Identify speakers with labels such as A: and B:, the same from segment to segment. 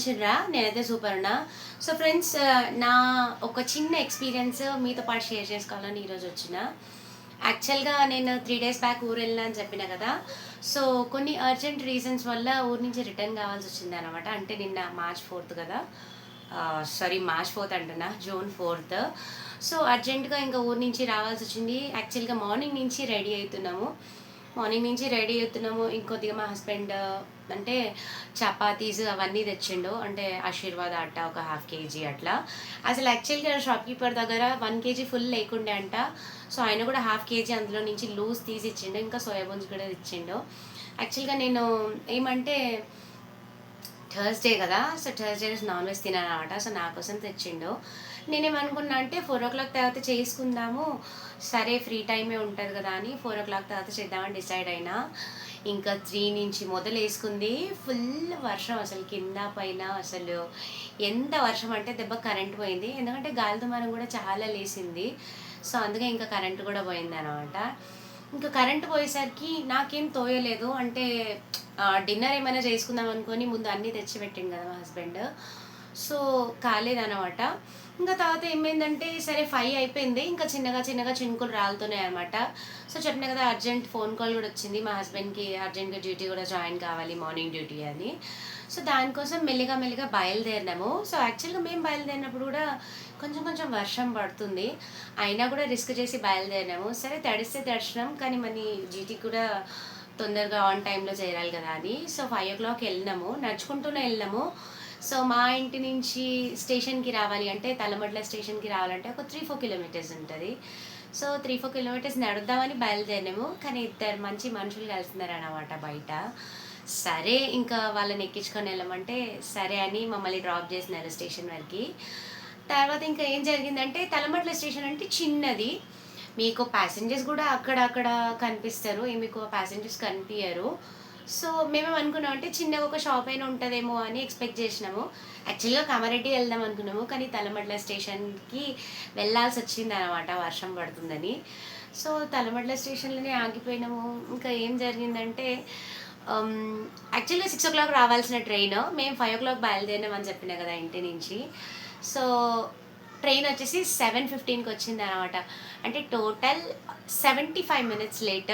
A: మంచిర్రా నేనైతే సూపర్ ఉన్నా. So friends, నా ఒక చిన్న ఎక్స్పీరియన్స్ మీతో పాటు షేర్ చేసుకోవాలని ఈరోజు వచ్చిన. యాక్చువల్గా నేను 3 days బ్యాక్ ఊరు వెళ్ళినా అని చెప్పిన కదా. సో కొన్ని అర్జెంట్ రీజన్స్ వల్ల ఊరు నుంచి రిటర్న్ కావాల్సి వచ్చింది అనమాట. అంటే నిన్న March 4th కదా, సారీ March 4th అంటున్నా, June 4th. సో అర్జెంటుగా ఇంకా ఊరు నుంచి రావాల్సి వచ్చింది. యాక్చువల్గా మార్నింగ్ నుంచి రెడీ అవుతున్నాము. ఇంకొద్దిగా మా హస్బెండ్ అంటే చపాతీస్ అవన్నీ తెచ్చిండు. అంటే ఆశీర్వాద్ ఆట ఒక 1/2 kg అట్లా. అసలు యాక్చువల్గా షాప్ కీపర్ దగ్గర 1 kg ఫుల్ లేకుండే అంట. సో ఆయన కూడా 1/2 kg అందులో నుంచి లూజ్ తీసి ఇచ్చిండు. ఇంకా సోయాబోన్స్ కూడా ఇచ్చిండు. యాక్చువల్గా నేను ఏమంటే థర్స్డే కదా, సో థర్స్డే నాన్ వెజ్ తినాను అనమాట. సో నా కోసం తెచ్చిండు. నేనేమనుకున్నా అంటే 4 o'clock తర్వాత చేసుకుందాము, సరే ఫ్రీ టైమే ఉంటుంది కదా అని 4 o'clock తర్వాత చేద్దామని డిసైడ్ అయినా. ఇంకా 3 నుంచి మొదలేసుకుంది ఫుల్ వర్షం. అసలు కింద పైన అసలు ఎంత వర్షం అంటే దెబ్బ కరెంట్ పోయింది. ఎందుకంటే గాలి దుమారం కూడా చాలా లేసింది. సో అందుకే ఇంకా కరెంట్ కూడా పోయింది అనమాట. ఇంకా కరెంట్ పోయేసరికి నాకేం తోయలేదు. అంటే డిన్నర్ ఏమైనా చేసుకుందాం అనుకొని ముందు అన్నీ తెచ్చిపెట్టిండు కదా మా హస్బెండ్. సో కాలేదనమాట. ఇంకా తర్వాత ఏమైందంటే సరే 5 అయిపోయింది. ఇంకా చిన్నగా చిన్నగా చినుకులు రాలుతున్నాయి అనమాట. సో చెప్పిన కదా అర్జెంట్ ఫోన్ కాల్ కూడా వచ్చింది మా హస్బెండ్కి. అర్జెంట్గా డ్యూటీ కూడా జాయిన్ కావాలి, మార్నింగ్ డ్యూటీ అని. సో దానికోసం మెల్లిగా మెల్లిగా బయలుదేరినాము. సో యాక్చువల్గా మేము బయలుదేరినప్పుడు కూడా కొంచెం కొంచెం వర్షం పడుతుంది. అయినా కూడా రిస్క్ చేసి బయలుదేరినాము. సరే తడిస్తే తడిచినాం, కానీ మన డ్యూటీకి కూడా తొందరగా ఆన్ టైంలో చేరాలి కదా అని. సో 5 o'clock వెళ్ళినాము, నడుచుకుంటూనే వెళ్ళినాము. సో మా ఇంటి నుంచి స్టేషన్కి రావాలి అంటే, తలమడ్ల స్టేషన్కి రావాలంటే ఒక 3-4 kilometers ఉంటుంది. So 3-4 kilometers నడుద్దామని బయలుదేరినాము. కానీ ఇద్దరు మంచి మనుషులు కలిసినారనమాట బయట. సరే ఇంకా వాళ్ళని ఎక్కించుకొని వెళ్ళమంటే సరే అని మమ్మల్ని డ్రాప్ చేసినారు స్టేషన్ వరకు. తర్వాత ఇంకా ఏం జరిగిందంటే, తలమట్ల స్టేషన్ అంటే చిన్నది, మీకు ప్యాసింజర్స్ కూడా అక్కడక్కడ కనిపిస్తారు, మీకు ప్యాసింజర్స్ కనిపించరు. సో మేమేమనుకున్నాం అంటే చిన్నగా ఒక షాప్ అయినా ఉంటుందేమో అని ఎక్స్పెక్ట్ చేసినాము. యాక్చువల్గా కామారెడ్డి వెళ్దాం అనుకున్నాము, కానీ తలమడ్ల స్టేషన్కి వెళ్ళాల్సి వచ్చింది అనమాట వర్షం పడుతుందని. సో తలమడ్ల స్టేషన్లోనే ఆగిపోయినాము. ఇంకా ఏం జరిగిందంటే యాక్చువల్గా 6 o'clock రావాల్సిన ట్రైన్ మేము 5 o'clock బయలుదేరినామని చెప్పినా కదా ఇంటి నుంచి. సో ట్రైన్ వచ్చేసి 7:15కి వచ్చింది అనమాట. అంటే టోటల్ 75 minutes లేట్.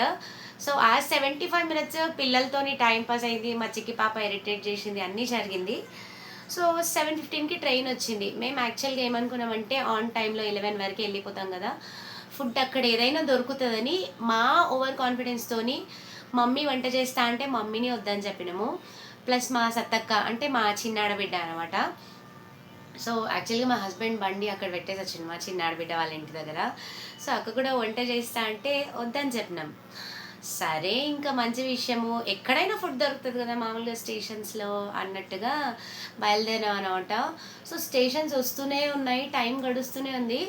A: సో ఆ 75 minutes పిల్లలతోని టైం పాస్ అయింది, మా చిక్కి పాప ఇరిటేట్ చేసింది, అన్నీ జరిగింది. సో 7:15కి ట్రైన్ వచ్చింది. మేము యాక్చువల్గా ఏమనుకున్నామంటే ఆన్ టైంలో 11 వరకు వెళ్ళిపోతాం కదా, ఫుడ్ అక్కడ ఏదైనా దొరుకుతుందని మా ఓవర్ కాన్ఫిడెన్స్తోని మమ్మీ వంట చేస్తా అంటే మమ్మీని వద్దని చెప్పినాము. ప్లస్ మా సత్తక్క అంటే మా చిన్నాడబిడ్డ అనమాట. సో యాక్చువల్గా మా హస్బెండ్ బండి అక్కడ పెట్టేసి వచ్చింది మా చిన్నాడబిడ్డ వాళ్ళ ఇంటి దగ్గర. సో అక్క కూడా వంట చేస్తా అంటే వద్దని చెప్పినాం. సరే ఇంకా మంచి విషయము, ఎక్కడైనా ఫుడ్ దొరుకుతుంది కదా మామూలుగా స్టేషన్స్లో అన్నట్టుగా బయలుదేరాం అనమాట. సో స్టేషన్స్ వస్తూనే ఉన్నాయి, టైం గడుస్తూనే ఉంది.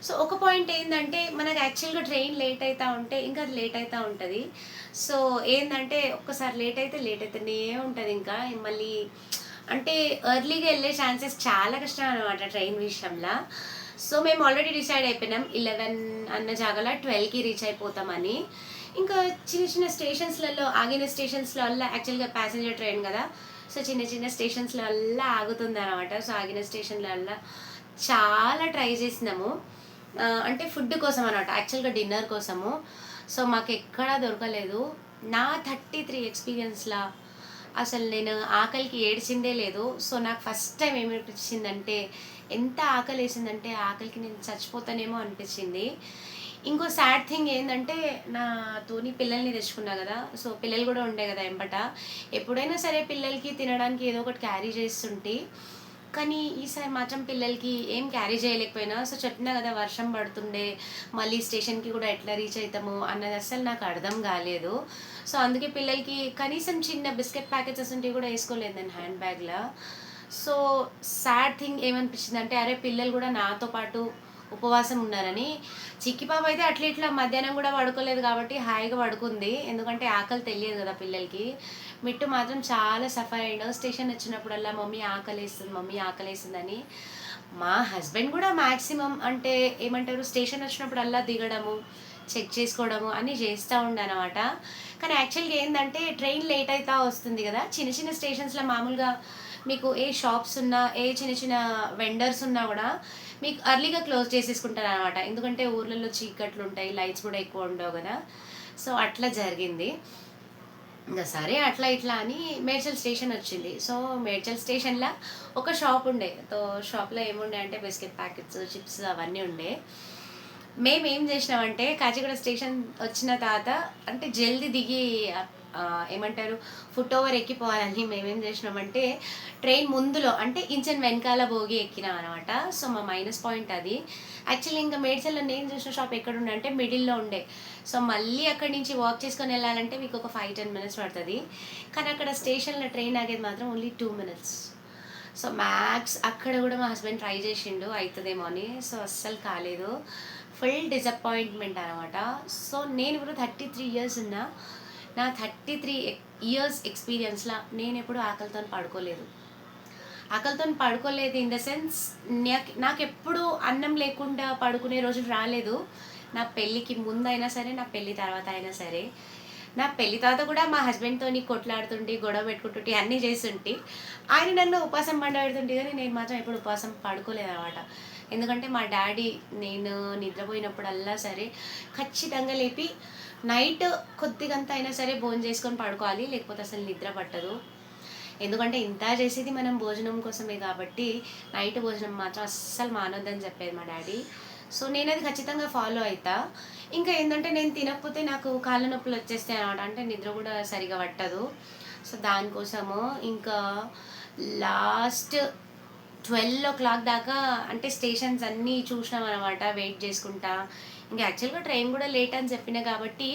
A: సో ఒక పాయింట్ ఏంటంటే, మనకు యాక్చువల్గా ట్రైన్ లేట్ అవుతూ ఉంటే ఇంకా అది లేట్ అవుతూ ఉంటుంది. సో ఏంటంటే ఒక్కసారి లేట్ అయితేనే ఉంటుంది. ఇంకా మళ్ళీ అంటే ఎర్లీగా వెళ్ళే ఛాన్సెస్ చాలా కష్టం అనమాట ట్రైన్ విషయంలో. సో మేము ఆల్రెడీ డిసైడ్ అయిపోయినాం 11 అన్న జాగాలో 12కి రీచ్ అయిపోతామని. ఇంకా చిన్న చిన్న స్టేషన్స్లలో ఆగిన స్టేషన్స్లో వల్ల యాక్చువల్గా ప్యాసింజర్ ట్రైన్ కదా, సో చిన్న చిన్న స్టేషన్స్లో వల్ల ఆగుతుంది అనమాట. సో ఆగిన స్టేషన్ల వల్ల చాలా ట్రై చేసినాము, అంటే ఫుడ్ కోసం అనమాట, యాక్చువల్గా డిన్నర్ కోసము. సో మాకు ఎక్కడా దొరకలేదు. నా 33 ఎక్స్పీరియన్స్లా అసలు నేను ఆకలికి ఏడ్చిందే లేదు. సో నాకు ఫస్ట్ టైం ఏమనిపించిందంటే, ఎంత ఆకలి వేసిందంటే ఆకలికి నేను చచ్చిపోతానేమో అనిపించింది. ఇంకో సాడ్ థింగ్ ఏంటంటే, నాతోని పిల్లల్ని తెచ్చుకున్నా కదా, సో పిల్లలు కూడా ఉండే కదా ఎంబట. ఎప్పుడైనా సరే పిల్లలకి తినడానికి ఏదో ఒకటి క్యారీ చేస్తుంటే, కానీ ఈసారి మాత్రం పిల్లలకి ఏం క్యారీ చేయలేకపోయినా. సో చెప్పినా కదా వర్షం పడుతుండే, మళ్ళీ స్టేషన్కి కూడా ఎట్లా రీచ్ అవుతాము అన్నది అస్సలు నాకు అర్థం కాలేదు. సో అందుకే పిల్లలకి కనీసం చిన్న బిస్కెట్ ప్యాకెట్స్ ఉంటే కూడా వేసుకోలేదు నేను హ్యాండ్ బ్యాగ్లో. సో సాడ్ థింగ్ ఏమనిపించింది అంటే, అరే పిల్లలు కూడా నాతో పాటు ఉపవాసం ఉన్నారని. చిక్కి పాప అయితే అట్లా ఇట్లా మధ్యాహ్నం కూడా పడుకోలేదు కాబట్టి హాయిగా పడుకుంది, ఎందుకంటే ఆకలి తెలియదు కదా పిల్లలకి. మిట్టు మాత్రం చాలా సఫర్ అయ్యాడు. స్టేషన్ వచ్చినప్పుడల్లా మమ్మీ ఆకలేస్తుందని. మా హస్బెండ్ కూడా మ్యాక్సిమం అంటే ఏమంటారు, స్టేషన్ వచ్చినప్పుడల్లా దిగడము, చెక్ చేసుకోవడము అన్నీ చేస్తూ ఉండనమాట. కానీ యాక్చువల్గా ఏంటంటే ట్రైన్ లేట్ అవుతా వస్తుంది కదా, చిన్న చిన్న స్టేషన్స్లో మామూలుగా మీకు ఏ షాప్స్ ఉన్నా, ఏ చిన్న చిన్న వెండర్స్ ఉన్నా కూడా మీకు అర్లీగా క్లోజ్ చేసేసుకుంటారనమాట. ఎందుకంటే ఊర్లలో చీకట్లు ఉంటాయి, లైట్స్ కూడా ఎక్కువ ఉండవు కదా. సో అట్లా జరిగింది. ఇంక సరే అట్లా ఇట్లా అని మేడ్చల్ స్టేషన్ వచ్చింది. సో మేడ్చల్ స్టేషన్‌ల ఒక షాప్ ఉండే. షాప్‌లో ఏముండే అంటే బిస్కెట్ ప్యాకెట్స్, చిప్స్ అవన్నీ ఉండే. మేమేం చేసినామంటే కాచిగూడ స్టేషన్ వచ్చిన తర్వాత అంటే జల్దీ దిగి ఏమంటారు ఫుట్ ఓవర్ ఎక్కిపోవాలని మేమేం చేసినామంటే ట్రైన్ ముందులో అంటే ఇంచన్ వెనకాల భోగి ఎక్కినాం అనమాట. సో మా మైనస్ పాయింట్ అది. యాక్చువల్లీ ఇంకా మేడ్చల్లో నేను చూసిన షాప్ ఎక్కడుండే అంటే మిడిల్‌లో ఉండే. సో మళ్ళీ అక్కడి నుంచి వాక్ చేసుకొని వెళ్ళాలంటే మీకు ఒక 5-10 మినిట్స్ పడుతుంది. కానీ అక్కడ స్టేషన్‌లో ట్రైన్ ఆగేది మాత్రం ఓన్లీ 2 మినిట్స్. సో మ్యాక్స్ అక్కడ కూడా మా హస్బెండ్ ట్రై చేసిండు అవుతుందేమో అని. సో అస్సలు కాలేదు. ఫుల్ డిసప్పాయింట్మెంట్ అనమాట. సో నేను ఇప్పుడు 33 ఇయర్స్ ఉన్నా. నా 33 ఇయర్స్ ఎక్స్పీరియన్స్‌లో నేను ఎప్పుడు ఆకలితో పడుకోలేదు. ఆకలితో పడుకోలేదు ఇన్ ద సెన్స్ నాకెప్పుడు అన్నం లేకుండా పడుకునే రోజులు రాలేదు. నా పెళ్ళికి ముందైనా సరే, నా పెళ్ళి తర్వాత అయినా సరే. నా పెళ్లి తర్వాత కూడా మా హస్బెండ్‌తోని కొట్లాడుతుంటి, గొడవ పెట్టుకుంటుంటి, అన్నీ చేస్తుంటి. ఆయన నన్ను ఉపాసం పండబెడుతుంటే కానీ నేను మాత్రం ఎప్పుడు ఉపవాసం పడుకోలేదనమాట. ఎందుకంటే మా డ్యాడీ నేను నిద్రపోయినప్పుడల్లా సరే ఖచ్చితంగా లేపి నైట్ కొద్దిగంత అయినా సరే భోంచేసుకొని పడుకోవాలి. లేకపోతే అసలు నిద్ర పట్టదు. ఎందుకంటే ఇంత చేసేది మనం భోజనం కోసమే కాబట్టి నైట్ భోజనం మాత్రం అస్సలు మానొద్దని చెప్పేది మా డ్యాడీ. సో నేనది ఖచ్చితంగా ఫాలో అవుతా. ఇంకా ఏంటంటే నేను తినకపోతే నాకు కాళ్ళ నొప్పులు వచ్చేస్తాయి అనమాట. అంటే నిద్ర కూడా సరిగా పట్టదు. సో దానికోసము ఇంకా లాస్ట్ 12:00 దాకా అంటే స్టేషన్స్ అన్నీ చూసినాం అనమాట వెయిట్ చేసుకుంటా. ఇంకా యాక్చువల్గా ట్రైన్ కూడా లేట్ అని చెప్పిన కాబట్టి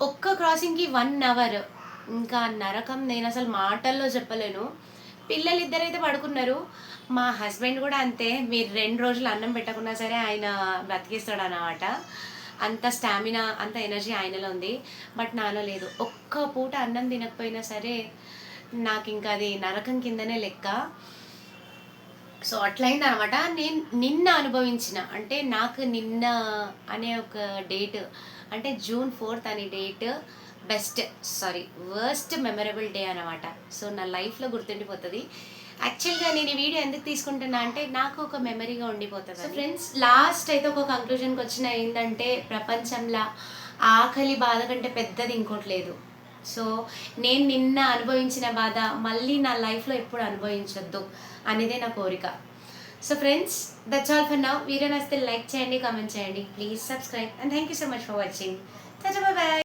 A: ఒక్క క్రాసింగ్‌కి 1 అవర్. ఇంకా నరకం నేను అసలు మాటల్లో చెప్పలేను. పిల్లలిద్దరైతే పడుకున్నారు. మా హస్బెండ్ కూడా అంతే. మీరు 2 రోజులు అన్నం పెట్టకున్నా సరే ఆయన బ్రతికిస్తాడనమాట. అంత స్టామినా, అంత ఎనర్జీ ఆయనలో ఉంది. బట్ నాలో లేదు. ఒక్క పూట అన్నం తినకపోయినా సరే నాకింక అది నరకం కిందనే లెక్క. సో అట్లయిందనమాట. నేను నిన్న అనుభవించిన అంటే నాకు నిన్న అనే ఒక డేట్ అంటే జూన్ 4th అనే డేట్ వర్స్ట్ మెమరబుల్ డే అనమాట. సో నా లైఫ్‌లో గుర్తుండిపోతది. యాక్చువల్‌గా నేను ఈ వీడియో ఎందుకు తీసుకుంటున్నా అంటే నాకు ఒక మెమరీగా ఉండిపోతది. సో ఫ్రెండ్స్ లాస్ట్ అయితే ఒక కంక్లూజన్‌కి వచ్చిన ఏందంటే ప్రపంచంలో ఆకలి బాధ కంటే పెద్దది ఇంకోటి లేదు. సో నేను నిన్న అనుభవించిన బాధ మళ్ళీ నా లైఫ్‌లో ఎప్పుడు అనుభవించొద్దు అనేదే నా కోరిక. So friends that's all for now. Video నచ్చితే లైక్ చేయండి, కామెంట్ చేయండి. Please subscribe and thank you so much for watching. Tata bye by.